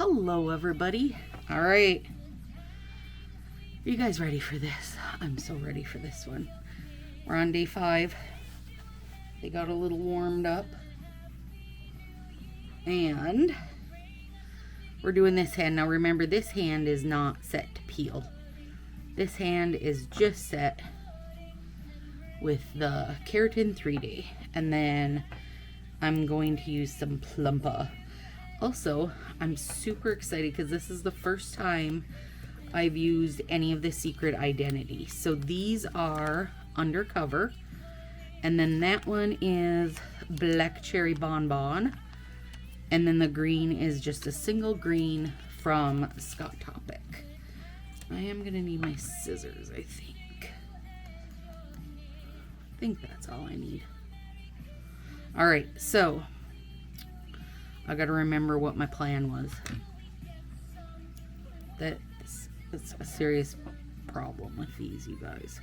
Hello, everybody. All right. Are you guys ready for this? I'm so ready for this one. We're on day 5. They got a little warmed up. And we're doing this hand. Now remember, this hand is not set to peel. This hand is just set with the keratin 3-day. And then I'm going to use some plumpa. Also, I'm super excited because this is the first time I've used any of the secret identity. So these are undercover. And then that one is black cherry bonbon. And then the green is just a single green from Scott Topic. I am going to need my scissors, I think. I think that's all I need. All right, so I got to remember what my plan was. That's a serious problem with these, you guys.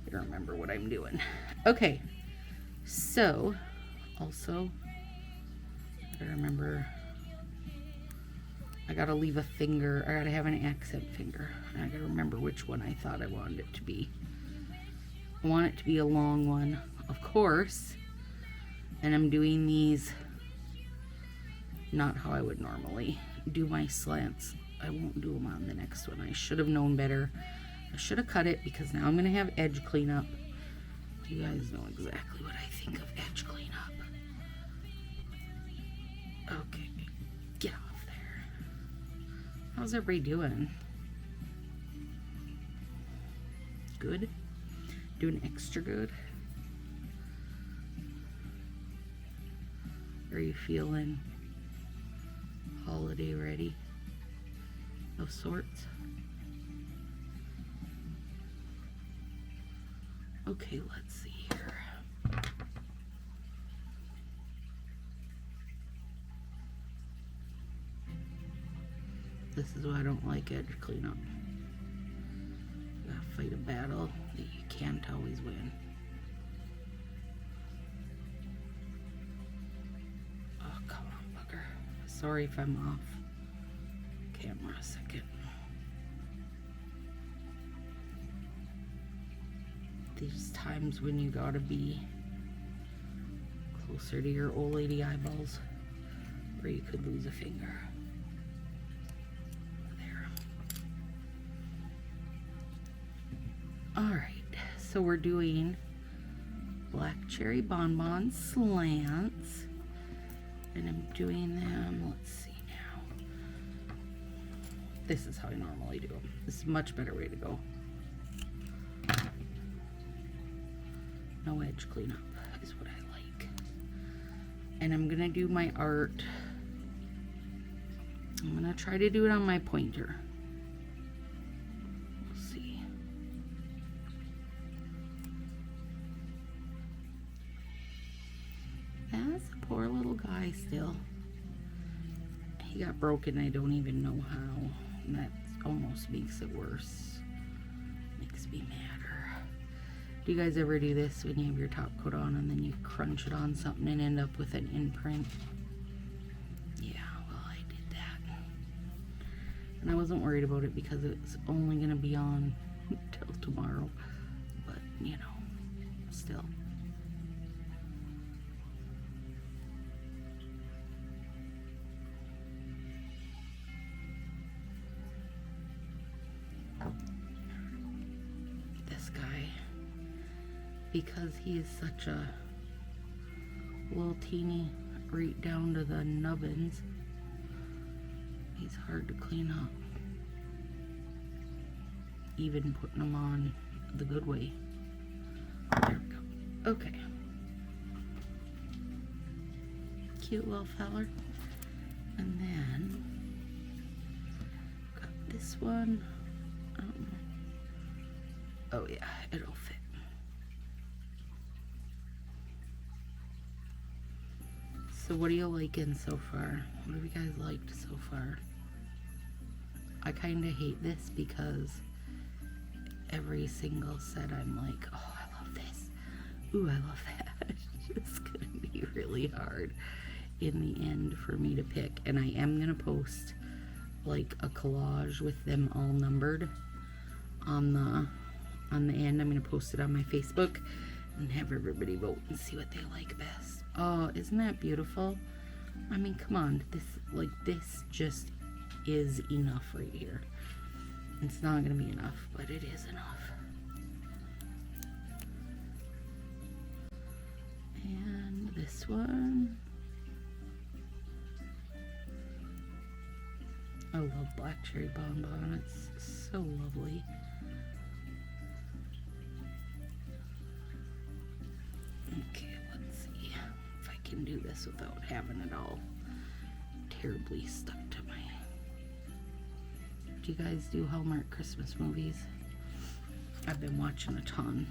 I don't remember what I'm doing. Okay, so also I gotta remember I gotta leave a finger. I gotta have an accent finger. And I gotta remember which one I thought I wanted it to be. I want it to be a long one, of course. And I'm doing these not how I would normally do my slants. I won't do them on the next one. I should have known better. I should have cut it because now I'm going to have edge cleanup. You guys know exactly what I think of edge cleanup. Okay, get off there. How's everybody doing? Good? Doing extra good? Are you feeling holiday ready of sorts? Okay, let's see here. This is why I don't like edge cleanup. You gotta fight a battle that you can't always win. Oh, come on, bugger. Sorry if I'm off camera a second. These times when you gotta be closer to your old lady eyeballs where you could lose a finger. There. Alright, so we're doing black cherry bonbon slants. And I'm doing them, let's see now. This is how I normally do them. This is a much better way to go. No edge cleanup is what I like. And I'm gonna do my art. I'm gonna try to do it on my pointer. We'll see. That's a poor little guy still. He got broken, I don't even know how. And that almost makes it worse. Makes me madder. Do you guys ever do this when you have your top coat on and then you crunch it on something and end up with an imprint? Yeah, well, I did that. And I wasn't worried about it because it's only going to be on till tomorrow. But, you know, still. This guy, because he is such a little teeny right down to the nubbins, he's hard to clean up, even putting them on the good way. There we go. Okay, cute little feller. And then got this one. I don't know. Oh yeah, it'll fit. So what are you liking so far? What have you guys liked so far? I kind of hate this because every single set I'm like, oh, I love this. Ooh, I love that. It's just going to be really hard. in the end for me to pick, and I am gonna post like a collage with them all numbered on the end. I'm gonna post it on my Facebook and have everybody vote and see what they like best. Oh, isn't that beautiful? I mean, come on, this just is enough right here. It's not gonna be enough, but it is enough. And this one, I love black cherry bonbon. It's so lovely. Okay, let's see if I can do this without having it all terribly stuck to my... Do you guys do Hallmark Christmas movies? I've been watching a ton.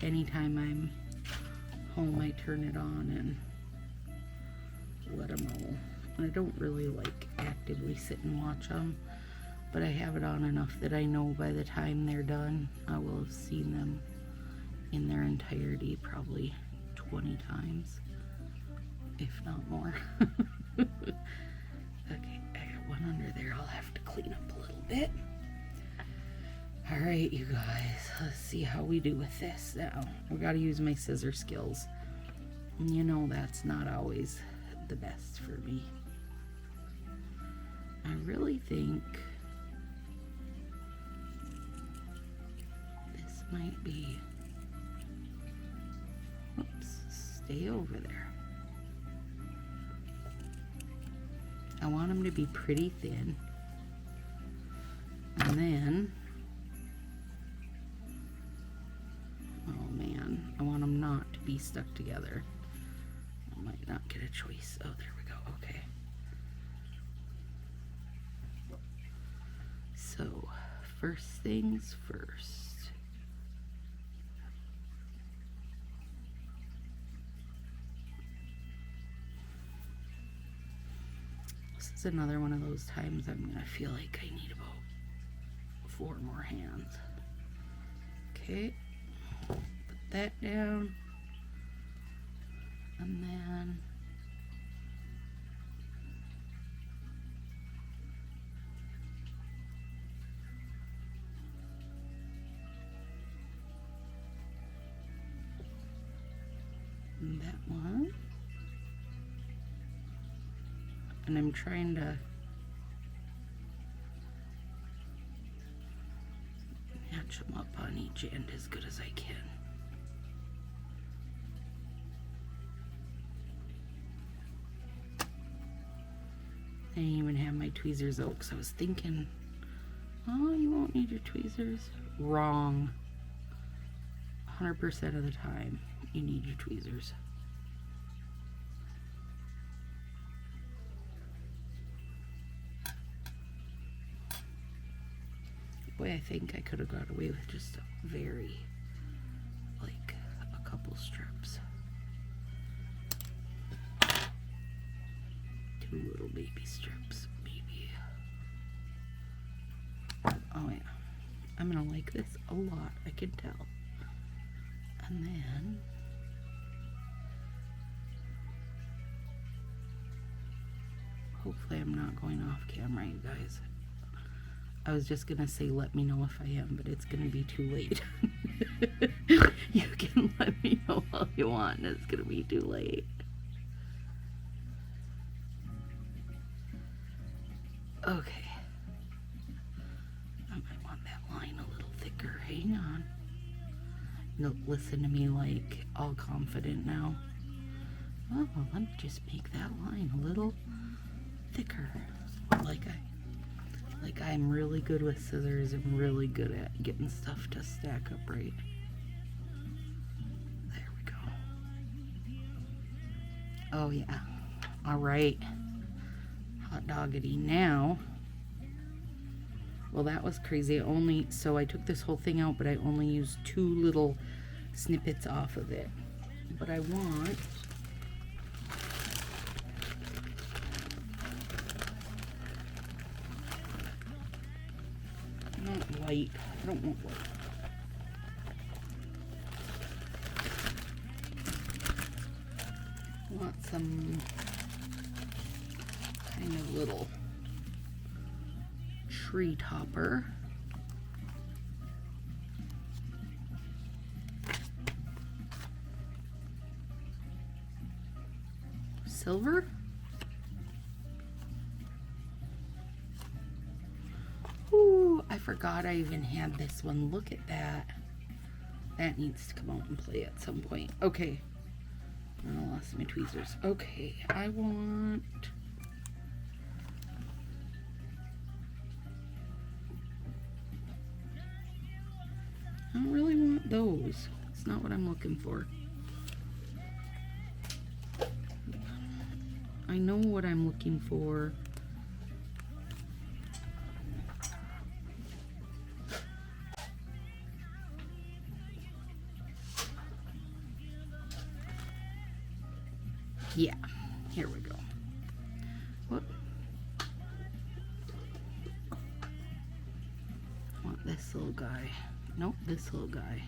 Anytime I'm home, I turn it on and let them all. I don't really like actively sit and watch them, but I have it on enough that I know by the time they're done, I will have seen them in their entirety probably 20 times, if not more. Okay, I got one under there. I'll have to clean up a little bit. All right, you guys, let's see how we do with this now. We got to use my scissor skills. You know that's not always the best for me. I really think this might be... Whoops, stay over there. I want them to be pretty thin. And then... Oh man, I want them not to be stuck together. I might not get a choice. Oh, there we go. Okay. So, first things first. This is another one of those times I'm gonna feel like I need about 4 more hands. Okay. Put that down, and then that one, and I'm trying to match them up on each end as good as I can. I didn't even have my tweezers out because I was thinking, oh, you won't need your tweezers. Wrong. 100% of the time, you need your tweezers. Boy, I think I could have got away with just a very, like, a couple strips. 2 little baby strips, maybe. Oh yeah, I'm gonna like this a lot, I can tell. And then hopefully I'm not going off camera, you guys. I was just gonna say let me know if I am, but it's gonna be too late. You can let me know all you want, it's gonna be too late. Okay. I might want that line a little thicker. Hang on. You'll listen to me like all confident now. Oh, well, let me just make that line a little thicker. Like I'm really good with scissors and really good at getting stuff to stack up right. There we go. Oh yeah. All right. Hot doggity. Now, well, that was crazy. So I took this whole thing out, but I only used 2 little snippets off of it. But I want not white. I don't want white. Want some kind of little tree topper. Silver. Ooh, I forgot I even had this one. Look at that. That needs to come out and play at some point. Okay. I lost my tweezers. Okay, I want... I don't really want those. It's not what I'm looking for. I know what I'm looking for. Yeah, here we go. Whoop. Want this little guy. Nope, this little guy.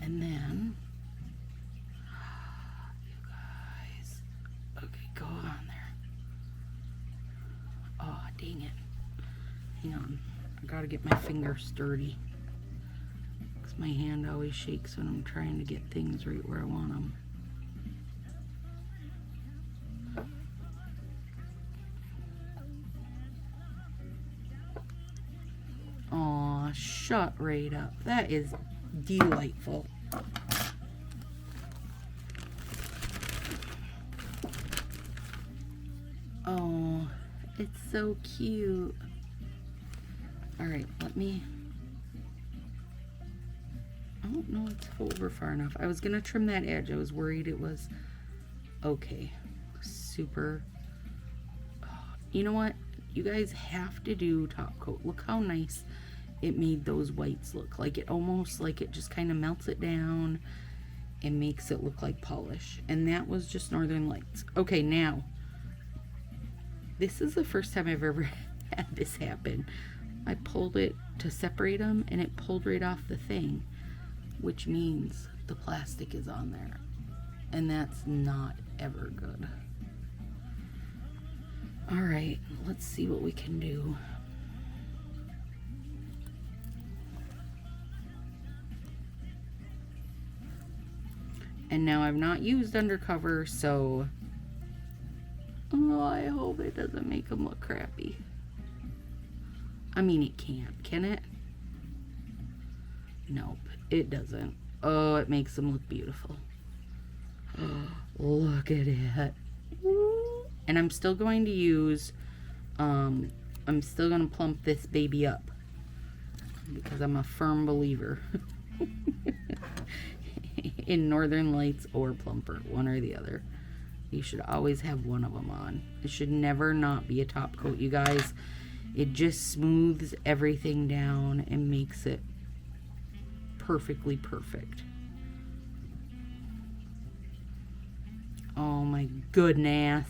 And then, you guys, okay, go on there. Oh, dang it. Hang on, I gotta get my finger sturdy. Because my hand always shakes when I'm trying to get things right where I want them. Aw, shut right up. That is delightful. Oh, it's so cute. All right, let me... I don't know it's over far enough. I was gonna trim that edge. I was worried it was okay. Super. Oh, you know what? You guys have to do top coat. Look how nice it made those whites look. Like it almost like it just kind of melts it down and makes it look like polish. And that was just Northern Lights. Okay, now this is the first time I've ever had this happen. I pulled it to separate them and it pulled right off the thing, which means the plastic is on there. And that's not ever good. All right, let's see what we can do. And now I've not used undercover, so oh, I hope it doesn't make them look crappy. I mean, it can't, can it? Nope, it doesn't. Oh, it makes them look beautiful. Oh, look at it. And I'm still going to use, I'm still going to plump this baby up because I'm a firm believer in Northern Lights or plumper, one or the other. You should always have one of them on. It should never not be a top coat, you guys. It just smooths everything down and makes it perfectly perfect. Oh my goodness.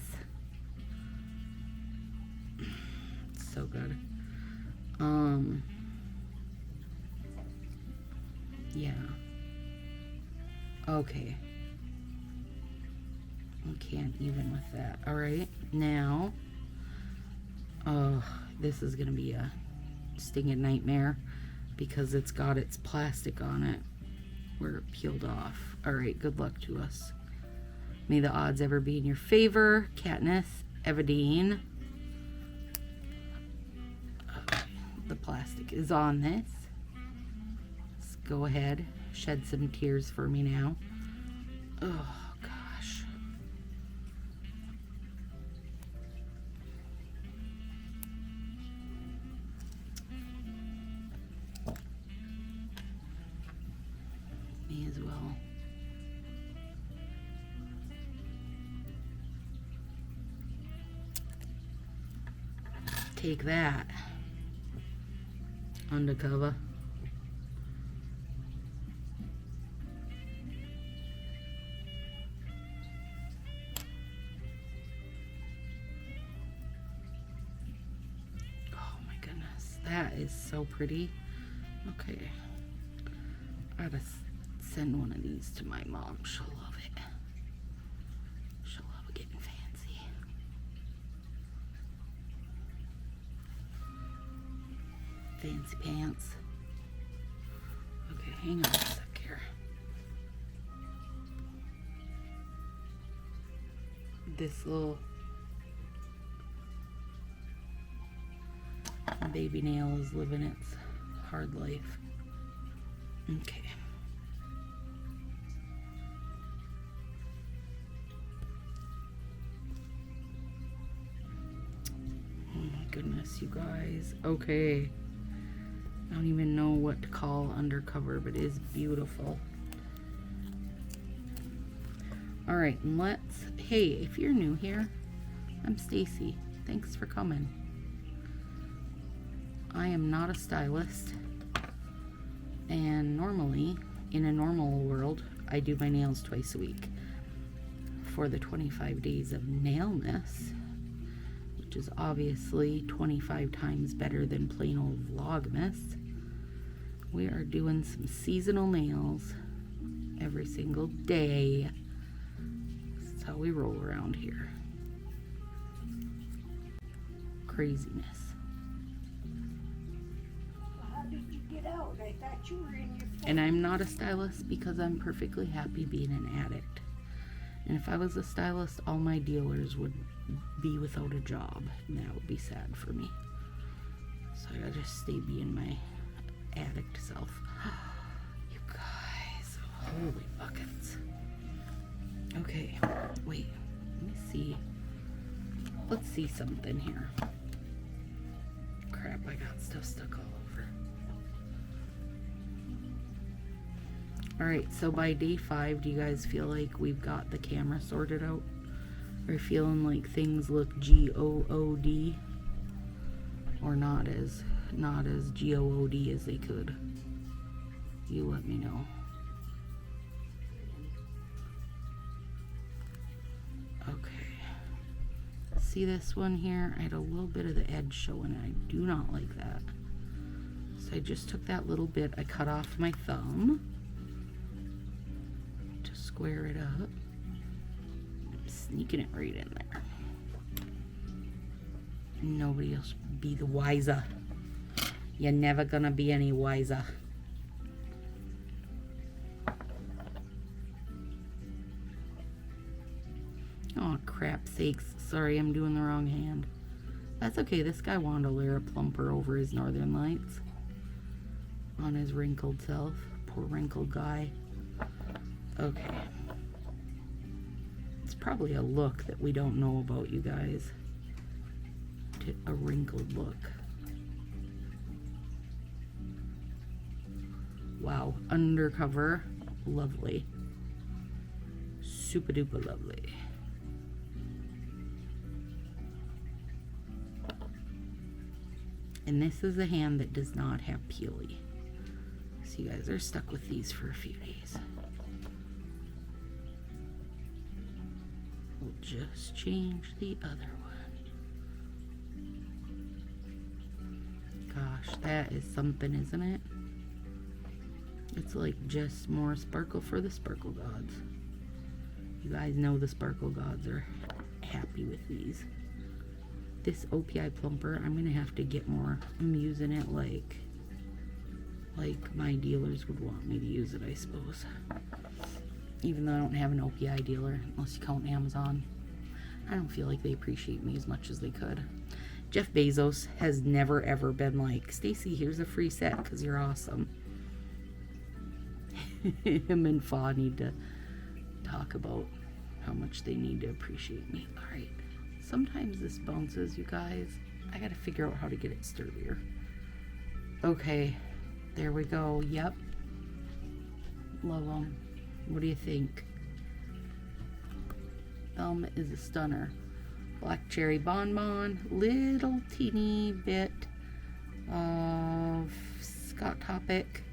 It's so good. Yeah. Okay. I can't even with that. All right. Now, oh, this is going to be a stinging nightmare because it's got its plastic on it where it peeled off. All right. Good luck to us. May the odds ever be in your favor. Katniss Everdeen. Okay. The plastic is on this. Let's go ahead. Shed some tears for me now. Oh, gosh. May as well. Take that. Undercover. That is so pretty. Okay. I gotta send one of these to my mom. She'll love it. She'll love getting fancy. Fancy pants. Okay, hang on a sec here. This little baby nail is living its hard life. Okay. Oh my goodness, you guys. Okay. I don't even know what to call undercover, but it is beautiful. Alright, and let's... Hey, if you're new here, I'm Stacy. Thanks for coming. I am not a stylist, and normally, in a normal world, I do my nails twice a week. For the 25 days of Nailmas, which is obviously 25 times better than plain old Vlogmas, we are doing some seasonal nails every single day. That's how we roll around here. Craziness. How did you get out? I thought you were in your phone. And I'm not a stylist because I'm perfectly happy being an addict. And if I was a stylist, all my dealers would be without a job, and that would be sad for me. So I gotta just stay being my addict self. You guys, holy buckets. Okay, wait, let me see. Let's see something here. Crap, I got stuff stuck all over. Alright, so by day 5, do you guys feel like we've got the camera sorted out? Are you feeling like things look G-O-O-D? Or not as G-O-O-D as they could? You let me know. Okay. See this one here? I had a little bit of the edge showing and I do not like that. So I just took that little bit, I cut off my thumb to square it up. I'm sneaking it right in there. Nobody else be the wiser. You're never gonna be any wiser. Oh, crap sakes. Sorry, I'm doing the wrong hand. That's okay. This guy wanted to wear a plumper over his Northern Lights on his wrinkled self. Poor wrinkled guy. Okay. It's probably a look that we don't know about, you guys. A wrinkled look. Wow, undercover, lovely, super duper lovely. And this is a hand that does not have peely, so you guys are stuck with these for a few days. We'll just change the other one. Gosh, that is something, isn't it? It's like just more sparkle for the sparkle gods. You guys know the sparkle gods are happy with these. This OPI plumper, I'm gonna have to get more. I'm using it like my dealers would want me to use it, I suppose. Even though I don't have an OPI dealer, unless you count Amazon. I don't feel like they appreciate me as much as they could. Jeff Bezos has never ever been like, Stacy, here's a free set because you're awesome. Him and Fa need to talk about how much they need to appreciate me. Alright, sometimes this bounces, you guys. I gotta figure out how to get it sturdier. Okay, there we go. Yep. Love them. What do you think? Thumb is a stunner. Black cherry bonbon, little teeny bit of Scott Topic,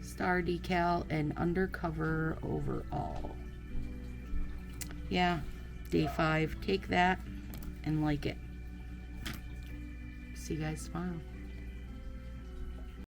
star decal, and undercover overall. Yeah, day 5. Take that and like it. See you guys tomorrow.